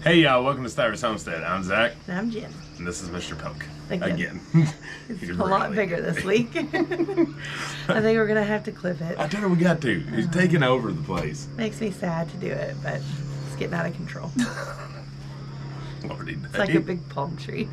Hey y'all, welcome to Stivers Homestead. I'm Zach. And I'm Jen. And this is Mr. Poke. Again. It's a lot bigger this week. I think we're going to have to clip it. I told her we got to. He's taking over the place. Makes me sad to do it, but it's getting out of control. Lordy It's like a big palm tree.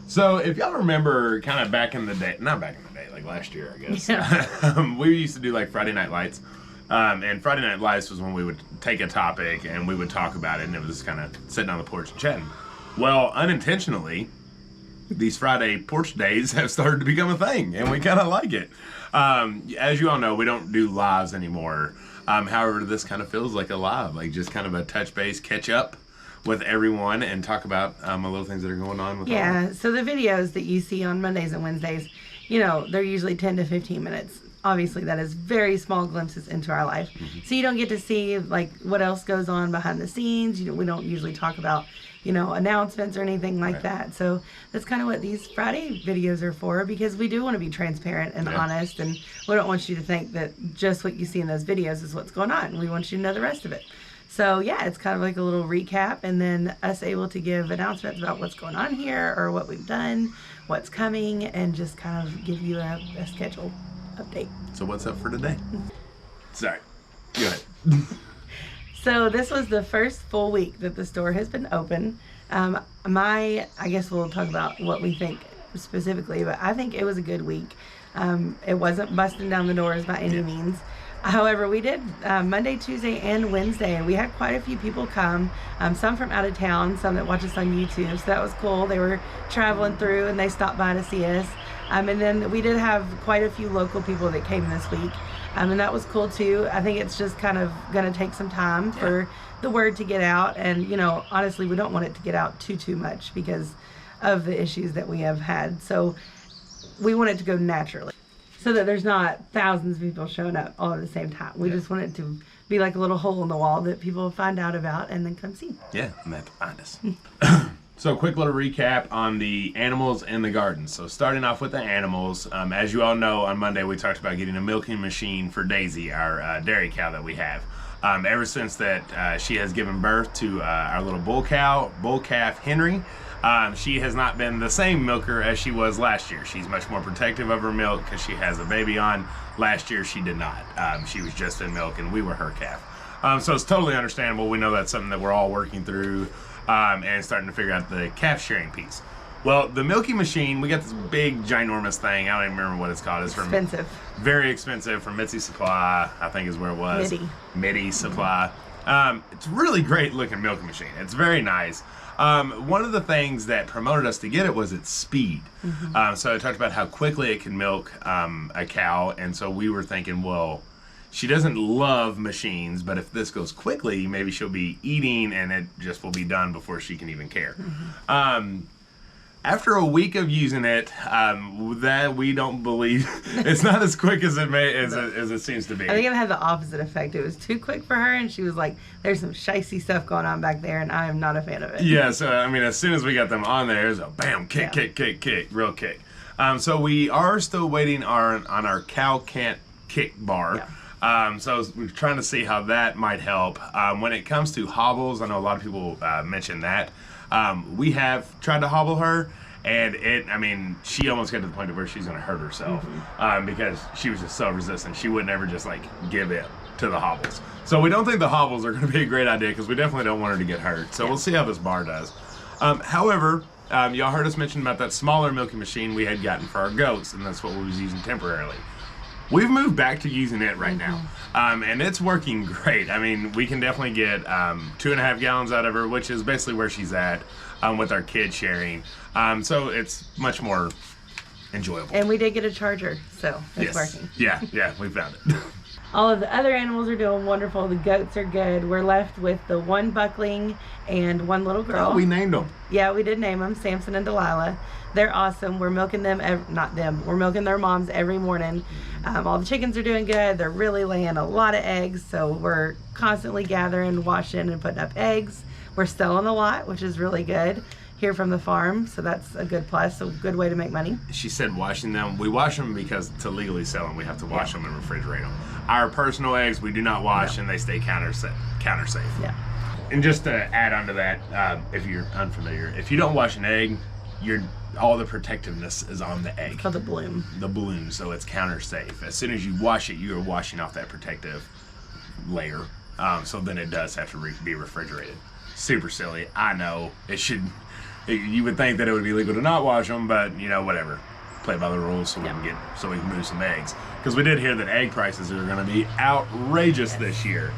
So if y'all remember kind of back in the day, not back in the day, like last year I guess, Yeah. we used to do like Friday Night Lights. And Friday Night Lights was when we would take a topic and we would talk about it, and it was kind of sitting on the porch and chatting. Well, unintentionally, these Friday porch days have started to become a thing, and we kind of like it. As you all know, we don't do lives anymore. However, this kind of feels like a live, like just kind of a touch base, catch up with everyone and talk about a little things that are going on with Yeah, so the videos that you see on Mondays and Wednesdays, you know, they're usually 10 to 15 minutes. Obviously, that is very small glimpses into our life. Mm-hmm. So you don't get to see, like, what else goes on behind the scenes. We don't usually talk about, announcements or anything like that. So that's kind of what these Friday videos are for, because we do want to be transparent and honest, and we don't want you to think that just what you see in those videos is what's going on. We want you to know the rest of it. So, yeah, it's kind of like a little recap, and then us able to give announcements about what's going on here or what we've done, what's coming, and just kind of give you a schedule update. So what's up for today? Sorry, go ahead. So this was the first full week that the store has been open. I guess we'll talk about what we think specifically, but I think it was a good week. It wasn't busting down the doors by any means. However, we did Monday, Tuesday, and Wednesday. We had quite a few people come, some from out of town, some that watch us on YouTube, so that was cool. They were traveling through and they stopped by to see us. And then we did have quite a few local people that came this week, and that was cool too. I think it's just kind of going to take some time for the word to get out, and honestly, we don't want it to get out too much because of the issues that we have had. So we want it to go naturally, so that there's not thousands of people showing up all at the same time. We just want it to be like a little hole in the wall that people will find out about and then come see. Yeah, and they have to find us. So quick little recap on the animals in the garden. So starting off with the animals, as you all know, on Monday we talked about getting a milking machine for Daisy, our dairy cow that we have. Ever since that she has given birth to our little bull calf Henry, she has not been the same milker as she was last year. She's much more protective of her milk because she has a baby on. Last year she did not. She was just in milk and we were her calf. So it's totally understandable. We know that's something that we're all working through and starting to figure out the calf sharing piece. Well, the milking machine, we got this big, ginormous thing. I don't even remember what it's called. It's expensive. Very expensive, from Mitzi Supply, I think is where it was. Mitty Supply. It's a really great looking milking machine. It's very nice. One of the things that promoted us to get it was its speed. So I talked about how quickly it can milk a cow, and so we were thinking, well, she doesn't love machines, but if this goes quickly, maybe she'll be eating and it just will be done before she can even care. After a week of using it, that we don't believe it's not as quick as it seems to be. I think it had the opposite effect. It was too quick for her, and she was like, "There's some shicey stuff going on back there, and I am not a fan of it." Yeah. So I mean, as soon as we got them on there, it was a bam, kick, real kick. So we are still waiting on our cow can't kick bar. So we're trying to see how that might help. When it comes to hobbles, I know a lot of people mention that. We have tried to hobble her, and she almost got to the point of where she's going to hurt herself because she was just so resistant. She wouldn't ever just like give in to the hobbles. So we don't think the hobbles are going to be a great idea because we definitely don't want her to get hurt. So we'll see how this bar does. However, y'all heard us mention about that smaller milking machine we had gotten for our goats, and that's what we was using temporarily. We've moved back to using it right now, and it's working great. I mean, we can definitely get 2.5 gallons out of her, which is basically where she's at with our kid sharing. So it's much more enjoyable. And we did get a charger, so it's working. Yeah, we found it. All of the other animals are doing wonderful. The goats are good. We're left with the one buckling and one little girl. Oh, we named them. Yeah, we did name them, Samson and Delilah. They're awesome. We're milking them, we're milking their moms every morning. All the chickens are doing good. They're really laying a lot of eggs, so we're constantly gathering, washing, and putting up eggs. We're selling a lot, which is really good here from the farm, so that's a good plus, a good way to make money. She said washing them. We wash them because to legally sell them, we have to wash them and refrigerate them. Our personal eggs, we do not wash, and they stay counter safe. Yeah. And just to add on to that, if you're unfamiliar, if you don't wash an egg, all the protectiveness is on the egg. It's called the bloom. The bloom, so it's counter safe. As soon as you wash it, you are washing off that protective layer. So then it does have to be refrigerated. Super silly. I know it should. You would think that it would be legal to not wash them, but you know, whatever. Play by the rules so we can move some eggs. Because we did hear that egg prices are going to be outrageous this year.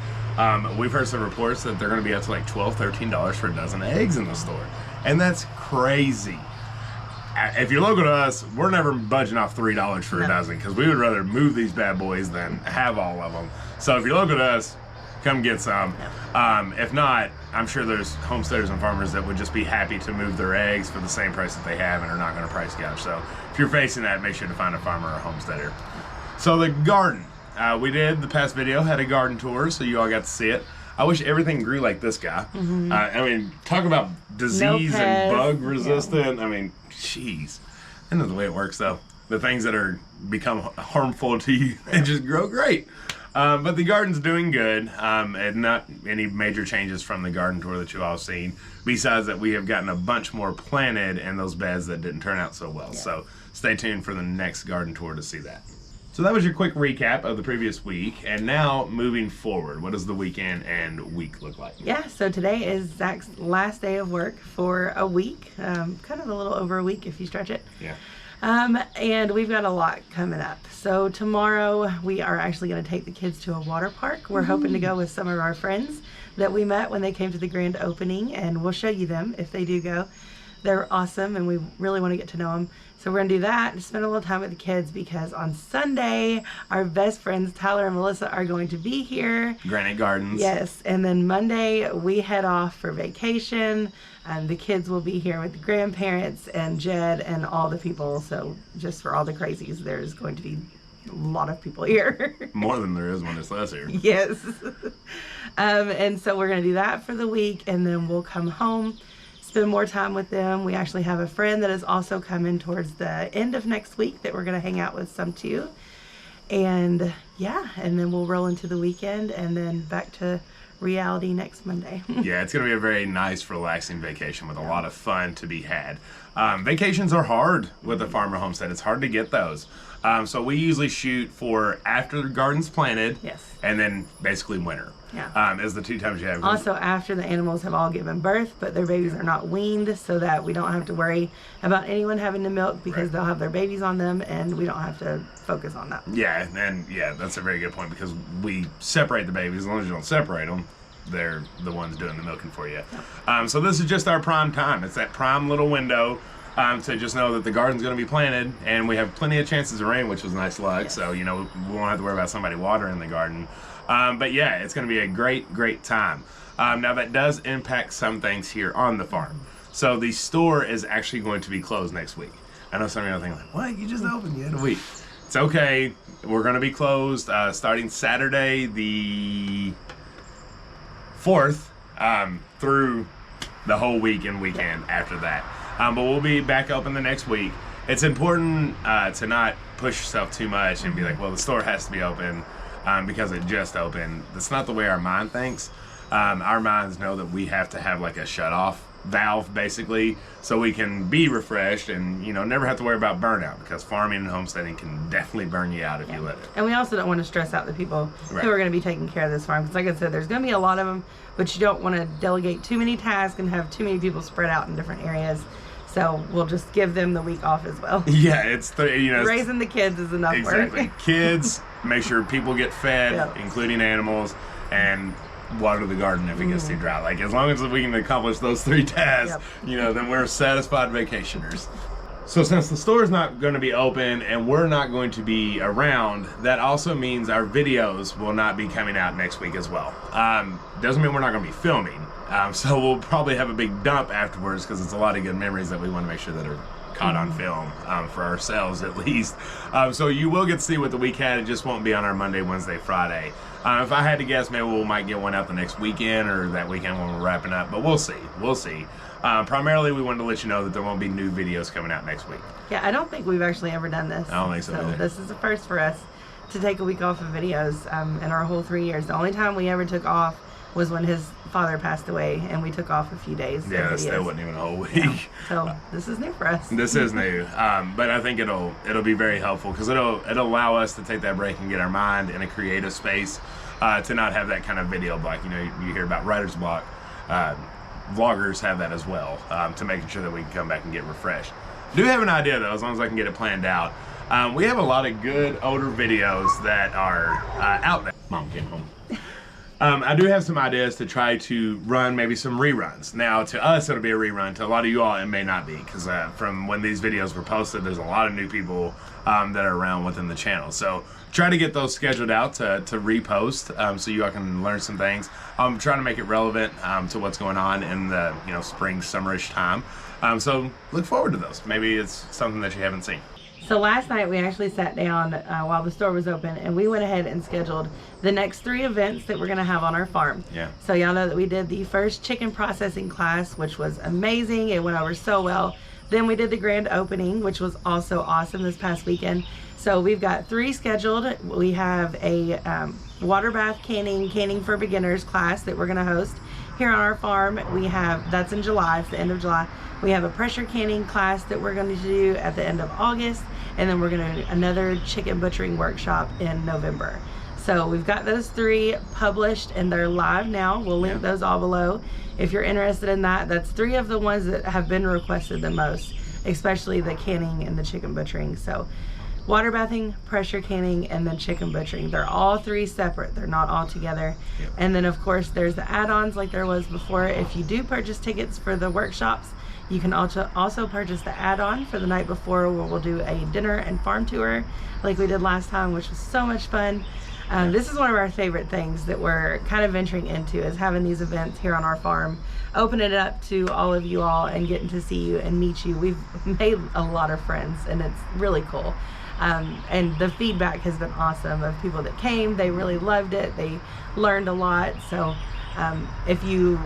We've heard some reports that they're going to be up to like $12, $13 for a dozen eggs in the store, and that's crazy. If you're local to us, we're never budging off $3 for a dozen because we would rather move these bad boys than have all of them. So if you're local to us, come get some. If not, I'm sure there's homesteaders and farmers that would just be happy to move their eggs for the same price that they have and are not going to price gouge. So if you're facing that, make sure to find a farmer or a homesteader. So the garden. We did the past video, had a garden tour, so you all got to see it. I wish everything grew like this guy. I mean, talk about disease and bug resistant. I mean, jeez. I know the way it works, though. The things that are become harmful to you, they just grow great. But the garden's doing good, and not any major changes from the garden tour that you all seen, besides that we have gotten a bunch more planted in those beds that didn't turn out so well. So stay tuned for the next garden tour to see that. So that was your quick recap of the previous week, and now moving forward, what does the weekend and week look like? Yeah, so today is Zach's last day of work for a week, kind of a little over a week if you stretch it. Yeah. And we've got a lot coming up. So tomorrow we are actually going to take the kids to a water park. We're hoping to go with some of our friends that we met when they came to the grand opening, and we'll show you them if they do go. They're awesome, and we really want to get to know them. So we're going to do that and spend a little time with the kids because on Sunday, our best friends, Tyler and Melissa, are going to be here. Granite Gardens. Yes, and then Monday, we head off for vacation. The kids will be here with the grandparents and Jed and all the people. So just for all the crazies, there's going to be a lot of people here. More than there is when it's less here. Yes. And so we're going to do that for the week, and then we'll come home, spend more time with them. We actually have a friend that is also coming towards the end of next week that we're going to hang out with some too. And yeah, and then we'll roll into the weekend and then back to reality next Monday. Yeah, it's going to be a very nice, relaxing vacation with a lot of fun to be had. Vacations are hard with a farm or homestead. It's hard to get those. So we usually shoot for after the garden's planted, and then basically winter. Yeah. Is the two times you have. Also after the animals have all given birth, but their babies are not weaned, so that we don't have to worry about anyone having to milk because they'll have their babies on them, and we don't have to focus on that. Yeah, and yeah, that's a very good point because we separate the babies. As long as you don't separate them, they're the ones doing the milking for you. So this is just our prime time. It's that prime little window to just know that the garden's going to be planted, and we have plenty of chances of rain, which was nice luck. So, you know, we won't have to worry about somebody watering the garden. But yeah, it's going to be a great, great time. Now that does impact some things here on the farm. So the store is actually going to be closed next week. I know some of you are thinking like, what? You just opened, you had a week. It's okay. We're going to be closed starting Saturday the 4th through the whole week and weekend after that. But we'll be back open the next week. It's important to not push yourself too much and be like, well, the store has to be open because it just opened. That's not the way our mind thinks. Our minds know that we have to have like a shut-off valve, basically, so we can be refreshed and, you know, never have to worry about burnout, because farming and homesteading can definitely burn you out if you let it. And we also don't want to stress out the people who are going to be taking care of this farm, because like I said, there's going to be a lot of them, but you don't want to delegate too many tasks and have too many people spread out in different areas. So we'll just give them the week off as well. Yeah, it's raising the kids is enough exactly. work. Kids, make sure people get fed, including animals, and water the garden if it gets too dry. Like, as long as we can accomplish those 3 tasks, you know, then we're satisfied vacationers. So since the store is not going to be open and we're not going to be around, that also means our videos will not be coming out next week as well. Doesn't mean we're not going to be filming. So we'll probably have a big dump afterwards, because it's a lot of good memories that we want to make sure that are caught on film, for ourselves at least. So you will get to see what the week had. It just won't be on our Monday, Wednesday, Friday. If I had to guess, maybe we might get one out the next weekend or that weekend when we're wrapping up, but we'll see. We'll see. Primarily, we wanted to let you know that there won't be new videos coming out next week. Yeah, I don't think we've actually ever done this. I don't think so either. This is the first for us to take a week off of videos in our whole 3 years. The only time we ever took off was when his father passed away, and we took off a few days. Yeah, that still wasn't even a whole week. Yeah. So this is new for us. This is new, but I think it'll be very helpful because it'll allow us to take that break and get our mind in a creative space, to not have that kind of video block. You know, you hear about writer's block. Vloggers have that as well, to making sure that we can come back and get refreshed. Do have an idea though, as long as I can get it planned out. We have a lot of good older videos that are out there. Mom came home. I do have some ideas to try to run maybe some reruns. Now, to us, it'll be a rerun. To a lot of you all, it may not be, because from when these videos were posted, there's a lot of new people that are around within the channel. So try to get those scheduled out to repost, so you all can learn some things. I'm trying to make it relevant to what's going on in the spring, summerish time. So look forward to those. Maybe it's something that you haven't seen. So last night we actually sat down while the store was open, and we went ahead and scheduled the next 3 events that we're going to have on our farm. Yeah. So y'all know that we did the first chicken processing class, which was amazing. It went over so well. Then we did the grand opening, which was also awesome this past weekend. So we've got 3 scheduled. We have a water bath canning for beginners class that we're going to host here on our farm. That's in July, it's the end of July. We have a pressure canning class that we're going to do at the end of August, and then we're going to do another chicken butchering workshop in November. So we've got those 3 published and they're live now. We'll link those all below. If you're interested in that, that's 3 of the ones that have been requested the most, especially the canning and the chicken butchering. So water bathing, pressure canning, and then chicken butchering. They're all 3 separate. They're not all together. Yep. And then of course there's the add-ons like there was before. If you do purchase tickets for the workshops, you can also purchase the add-on for the night before, where we'll do a dinner and farm tour like we did last time, which was so much fun. This is one of our favorite things that we're kind of venturing into, is having these events here on our farm, opening it up to all of you all and getting to see you and meet you. We've made a lot of friends and it's really cool. And the feedback has been awesome of people that came. They really loved it. They learned a lot. So if you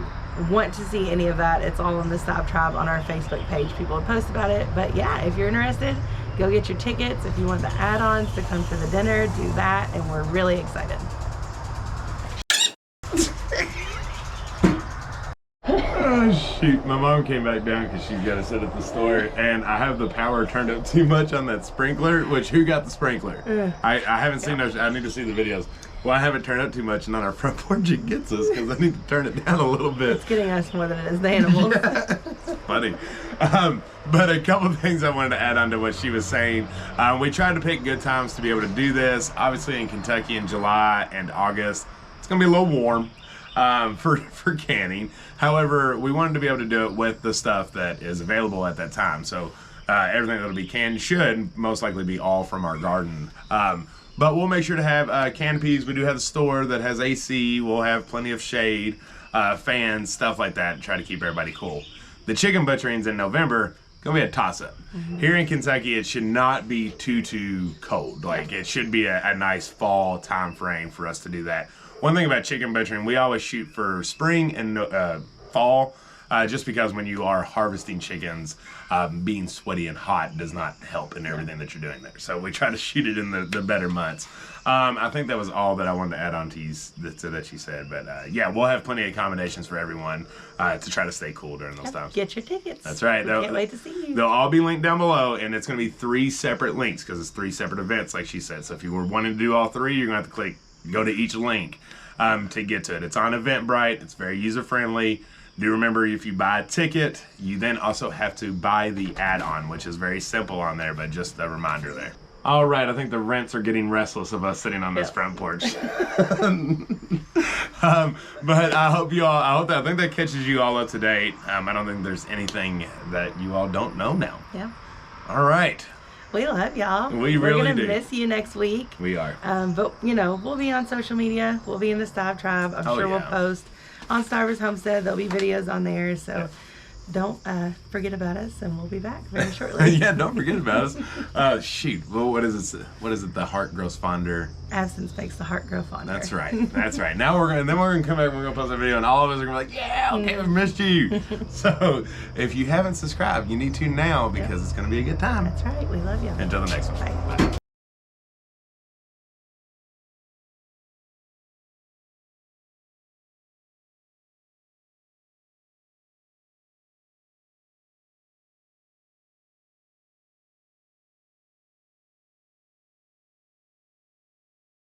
want to see any of that, it's all on the Stivers Tribe on our Facebook page. People will post about it. But yeah, if you're interested, go get your tickets. If you want the add-ons to come to the dinner, do that, and we're really excited. Oh shoot, my mom came back down because she's got to sit at the store, and I have the power turned up too much on that sprinkler. Which, who got the sprinkler? I haven't seen those. I need to see the videos. Well, I have it turned up too much, and on our front porch it gets us because I need to turn it down a little bit. It's getting us more than it is the animals. Yeah, it's funny. But a couple of things I wanted to add on to what she was saying. We tried to pick good times to be able to do this. Obviously in Kentucky in July and August, it's going to be a little warm for canning. However, we wanted to be able to do it with the stuff that is available at that time. So everything that'll be canned should most likely be all from our garden. But we'll make sure to have canopies. We do have a store that has AC. We'll have plenty of shade, fans, stuff like that, and try to keep everybody cool. The chicken butchering's in November. Gonna be a toss-up. Here in Kentucky, it should not be too cold. Like, it should be a nice fall time frame for us to do that. One thing about chicken butchering, we always shoot for spring and fall, just because when you are harvesting chickens, being sweaty and hot does not help in everything that you're doing there. So we try to shoot it in the better months. I think that was all that I wanted to add on to you that you said. But yeah, we'll have plenty of accommodations for everyone to try to stay cool during those times. Get your tickets. That's right. Can't wait to see you. They'll all be linked down below, and it's going to be 3 separate links because it's 3 separate events, like she said. So if you were wanting to do all 3, you're going to have to go to each link to get to it. It's on Eventbrite. It's very user-friendly. Do remember, if you buy a ticket, you then also have to buy the add-on, which is very simple on there, but just a reminder there. All right, I think the rents are getting restless of us sitting on this front porch. But I think that catches you all up to date. I don't think there's anything that you all don't know now. Yeah. All right. We love y'all. We're gonna miss you next week. We are. But we'll be on social media. We'll be in the Stivers Tribe. I'm sure we'll post on Stivers Homestead. There'll be videos on there. So don't forget about us, and we'll be back very shortly. Yeah, don't forget about us. Shoot. Well, what is it? The heart grows fonder. Absence makes the heart grow fonder. That's right. That's right. Now we're gonna come back and we're gonna post a video, and all of us are gonna be like, yeah, okay, we missed you. So if you haven't subscribed, you need to now because it's gonna be a good time. That's right. We love you. Until the next one. Bye. Bye.